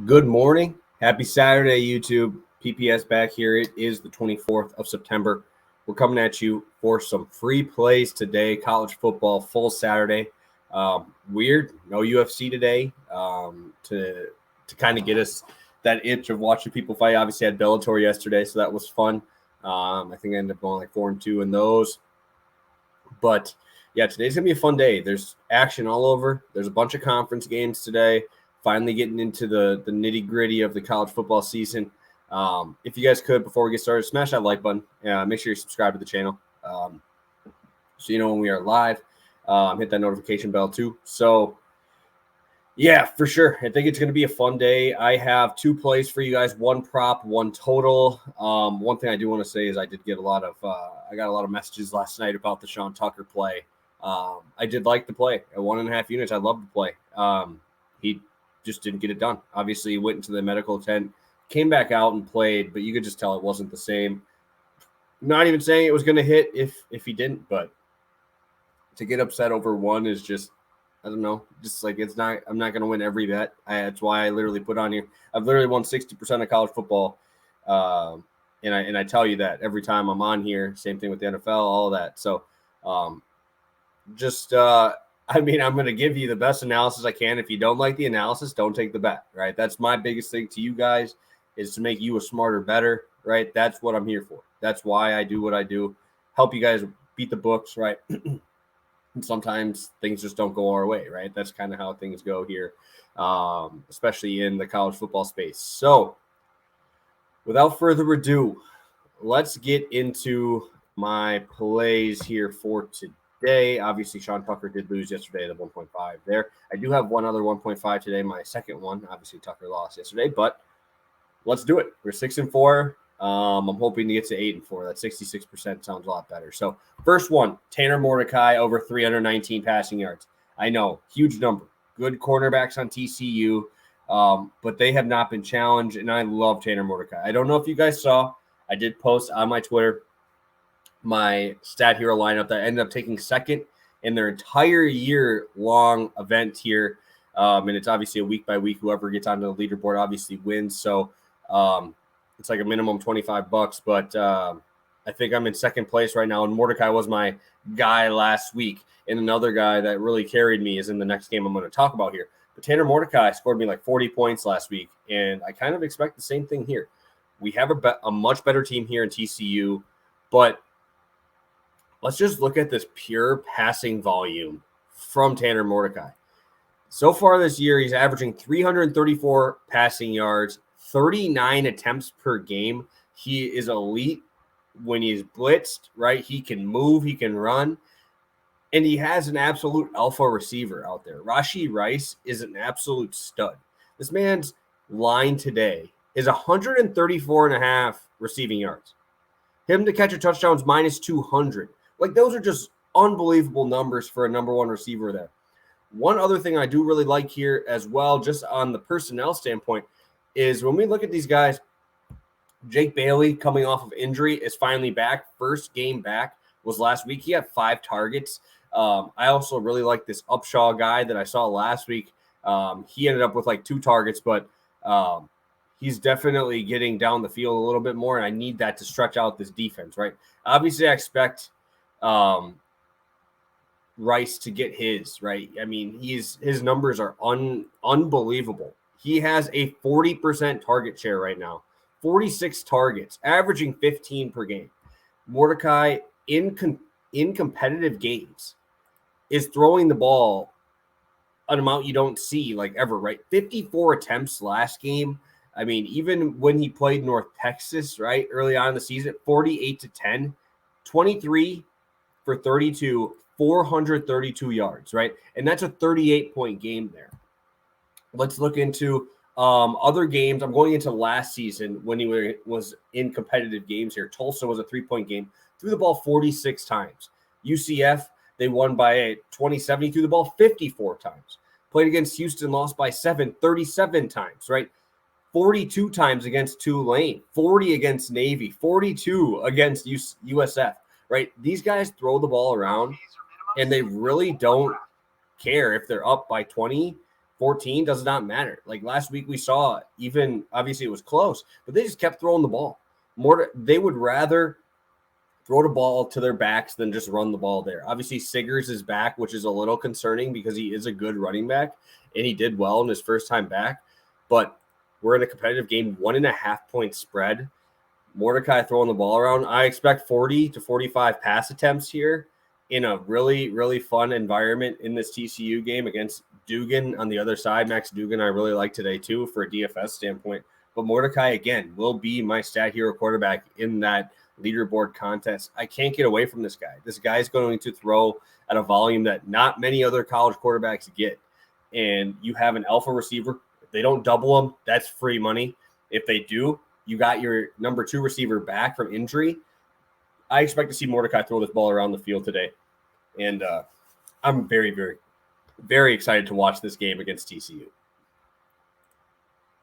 Good morning. Happy Saturday, YouTube. PPS back here. It is the 24th of September. We're coming at you for some free plays today. College football, full Saturday. Weird, no UFC today to kind of get us that itch of watching people fight. Obviously, I had Bellator yesterday, so that was fun. I think I ended up going like 4-2 in those. But yeah, today's gonna be a fun day. There's action all over. There's a bunch of conference games today. Finally getting into the nitty gritty of the college football season. If you guys could, before we get started, smash that like button. Make sure you subscribe to the channel so you know when we are live. Hit that notification bell too. So yeah, for sure. I think it's going to be a fun day. I have two plays for you guys, one prop, one total. One thing I do want to say is I did get I got a lot of messages last night about the Sean Tucker play. I did like the play at 1.5 units. I love the play. He just didn't get it done. Obviously, he went into the medical tent, came back out and played, but you could just tell it wasn't the same. Not even saying it was going to hit if he didn't, but to get upset over one is just, I don't know, just like I'm not going to win every bet. That's why I literally put on here. I've literally won 60% of college football, and I tell you that every time I'm on here. Same thing with the NFL, all of that. So, I'm going to give you the best analysis I can. If you don't like the analysis, don't take the bet, right? That's my biggest thing to you guys, is to make you a smarter, better, right? That's what I'm here for. That's why I do what I do. Help you guys beat the books, right? And sometimes things just don't go our way, right? That's kind of how things go here, especially in the college football space. So without further ado, let's get into my plays here for today. Obviously, Sean Tucker did lose yesterday at 1.5 there. I do have one other 1.5 today, my second one. Obviously, Tucker lost yesterday, but let's do it. We're 6-4. I'm hoping to get to 8-4. That 66% sounds a lot better. So first one, Tanner Mordecai over 319 passing yards. I know, huge number. Good cornerbacks on TCU, but they have not been challenged, and I love Tanner Mordecai. I don't know if you guys saw, I did post on my Twitter my Stat Hero lineup that I ended up taking second in their entire year-long event here. And it's obviously a week by week. Whoever gets onto the leaderboard obviously wins. So it's like a minimum $25, but I think I'm in second place right now. And Mordecai was my guy last week. And another guy that really carried me is in the next game I'm going to talk about here. But Tanner Mordecai scored me like 40 points last week. And I kind of expect the same thing here. We have a much better team here in TCU, but let's just look at this pure passing volume from Tanner Mordecai. So far this year, he's averaging 334 passing yards, 39 attempts per game. He is elite when he's blitzed, right? He can move, he can run, and he has an absolute alpha receiver out there. Rashee Rice is an absolute stud. This man's line today is 134.5 receiving yards. Him to catch a touchdown is minus 200. Like, those are just unbelievable numbers for a number one receiver there. One other thing I do really like here as well, just on the personnel standpoint, is when we look at these guys, Jake Bailey coming off of injury is finally back. First game back was last week. He had 5 targets. I also really like this Upshaw guy that I saw last week. He ended up with like 2 targets, but he's definitely getting down the field a little bit more, and I need that to stretch out this defense, right? Obviously, I expect Rice to get his, right? I mean, his numbers are unbelievable. He has a 40% target share right now, 46 targets, averaging 15 per game. Mordecai in competitive games is throwing the ball an amount you don't see like ever, right? 54 attempts last game. I mean, even when he played North Texas, right, early on in the season, 48-10, 23 for 32, 432 yards, right? And that's a 38-point game there. Let's look into other games. I'm going into last season when he was in competitive games here. Tulsa was a 3-point game. Threw the ball 46 times. UCF, they won by 27. He threw the ball 54 times. Played against Houston, lost by 37 times, right? 42 times against Tulane, 40 against Navy, 42 against USF, right? These guys throw the ball around, and they really don't care if they're up by 20, 14 does not matter. Like last week we saw, even obviously it was close, but they just kept throwing the ball. They would rather throw the ball to their backs than just run the ball there. Obviously, Siggers is back, which is a little concerning because he is a good running back, and he did well in his first time back. But we're in a competitive game, 1.5-point spread. Mordecai throwing the ball around. I expect 40 to 45 pass attempts here in a really, really fun environment in this TCU game against Dugan on the other side. Max Dugan I really like today too for a DFS standpoint. But Mordecai, again, will be my stat hero quarterback in that leaderboard contest. I can't get away from this guy. This guy is going to throw at a volume that not many other college quarterbacks get. And you have an alpha receiver. If they don't double him, that's free money. If they do, you got your number 2 receiver back from injury. I expect to see Mordecai throw this ball around the field today. And I'm very, very, very excited to watch this game against TCU.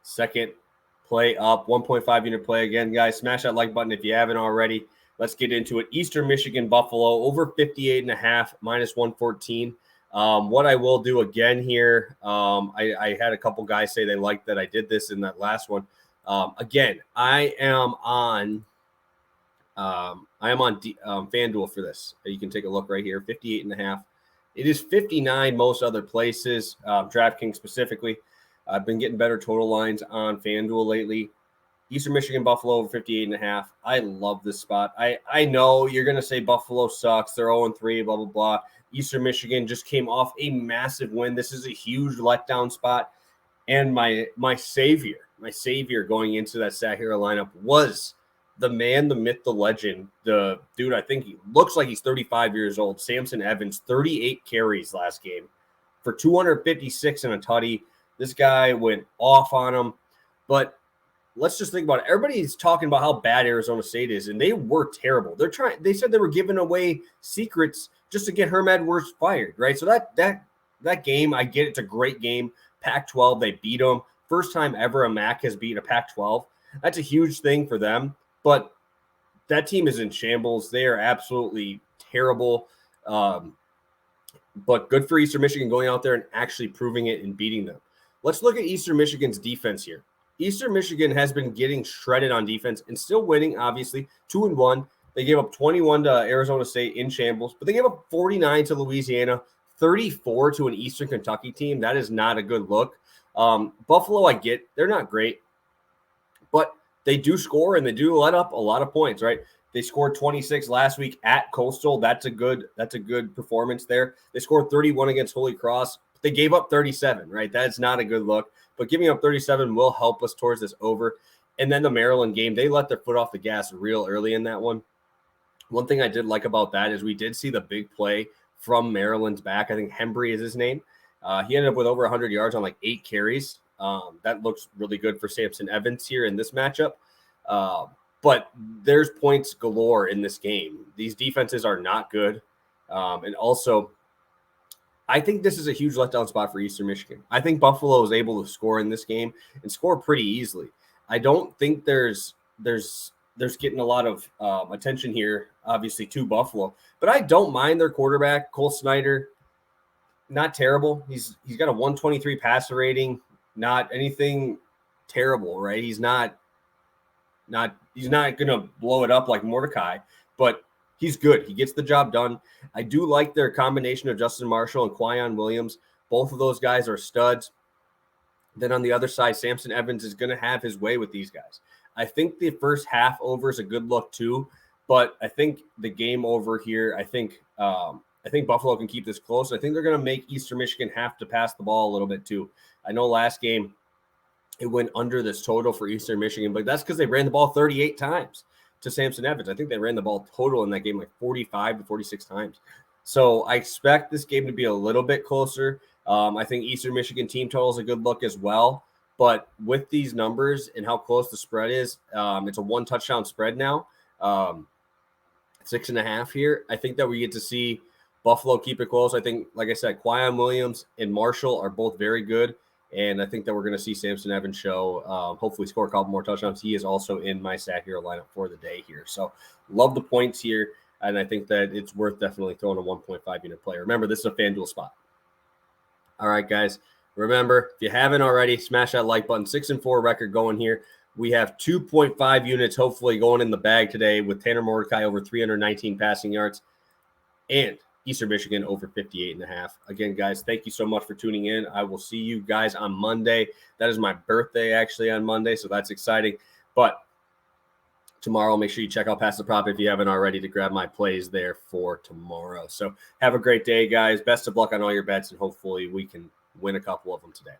Second play up, 1.5 unit play again, guys. Smash that like button if you haven't already. Let's get into it. Eastern Michigan, Buffalo, over 58.5, minus 114. What I will do again here, I had a couple guys say they liked that I did this in that last one. Again, I am on FanDuel for this. You can take a look right here, 58.5. It is 59 most other places, DraftKings specifically. I've been getting better total lines on FanDuel lately. Eastern Michigan, Buffalo over 58.5. I love this spot. I know you're going to say Buffalo sucks. They're 0-3, blah, blah, blah. Eastern Michigan just came off a massive win. This is a huge letdown spot. And my savior going into that stat hero lineup was the man, the myth, the legend, the dude, I think he looks like he's 35 years old, Samson Evans, 38 carries last game for 256 and a tutty. This guy went off on him. But let's just think about it. Everybody's talking about how bad Arizona State is, and they were terrible. They said they were giving away secrets just to get Herm Edwards fired, right? So that game, I get it's a great game. Pac-12, they beat them. First time ever a MAC has beaten a Pac-12. That's a huge thing for them. But that team is in shambles. They are absolutely terrible. But good for Eastern Michigan going out there and actually proving it and beating them. Let's look at Eastern Michigan's defense here. Eastern Michigan has been getting shredded on defense and still winning, obviously, 2-1. They gave up 21 to Arizona State in shambles, but they gave up 49 to Louisiana, 34 to an Eastern Kentucky team. That is not a good look. Buffalo, I get. They're not great, but they do score and they do let up a lot of points, right? They scored 26 last week at Coastal. That's a good performance there. They scored 31 against Holy Cross. They gave up 37, right? That's not a good look, but giving up 37 will help us towards this over. And then the Maryland game, they let their foot off the gas real early in that one. One thing I did like about that is we did see the big play from Maryland's back. I think Hembry is his name. He ended up with over 100 yards on like 8 carries. That looks really good for Samson Evans here in this matchup. But there's points galore in this game. These defenses are not good. And also, I think this is a huge letdown spot for Eastern Michigan. I think Buffalo is able to score in this game and score pretty easily. I don't think there's getting a lot of attention here, obviously, to Buffalo. But I don't mind their quarterback, Cole Snyder. Not terrible. He's got a 123 passer rating. Not anything terrible, right? He's not going to blow it up like Mordecai, but he's good. He gets the job done. I do like their combination of Justin Marshall and Quyon Williams. Both of those guys are studs. Then on the other side, Samson Evans is going to have his way with these guys. I think the first half over is a good look too, but I think the game over here, I think Buffalo can keep this close. I think they're going to make Eastern Michigan have to pass the ball a little bit too. I know last game it went under this total for Eastern Michigan, but that's because they ran the ball 38 times to Samson Evans. I think they ran the ball total in that game like 45 to 46 times. So I expect this game to be a little bit closer. I think Eastern Michigan team total is a good look as well. But with these numbers and how close the spread is, it's a 1 touchdown spread now, 6.5 here. I think that we get to see Buffalo keep it close. I think, like I said, Quyon Williams and Marshall are both very good. And I think that we're going to see Samson Evans show, hopefully score a couple more touchdowns. He is also in my stat hero lineup for the day here. So love the points here. And I think that it's worth definitely throwing a 1.5 unit play. Remember, this is a FanDuel spot. All right, guys. Remember, if you haven't already, smash that like button. 6-4 record going here. We have 2.5 units hopefully going in the bag today with Tanner Mordecai over 319 passing yards and Eastern Michigan over 58.5. Again, guys, thank you so much for tuning in. I will see you guys on Monday. That is my birthday actually on Monday, so that's exciting. But tomorrow, make sure you check out Pass the Prop if you haven't already to grab my plays there for tomorrow. So have a great day, guys. Best of luck on all your bets, and hopefully we can win a couple of them today.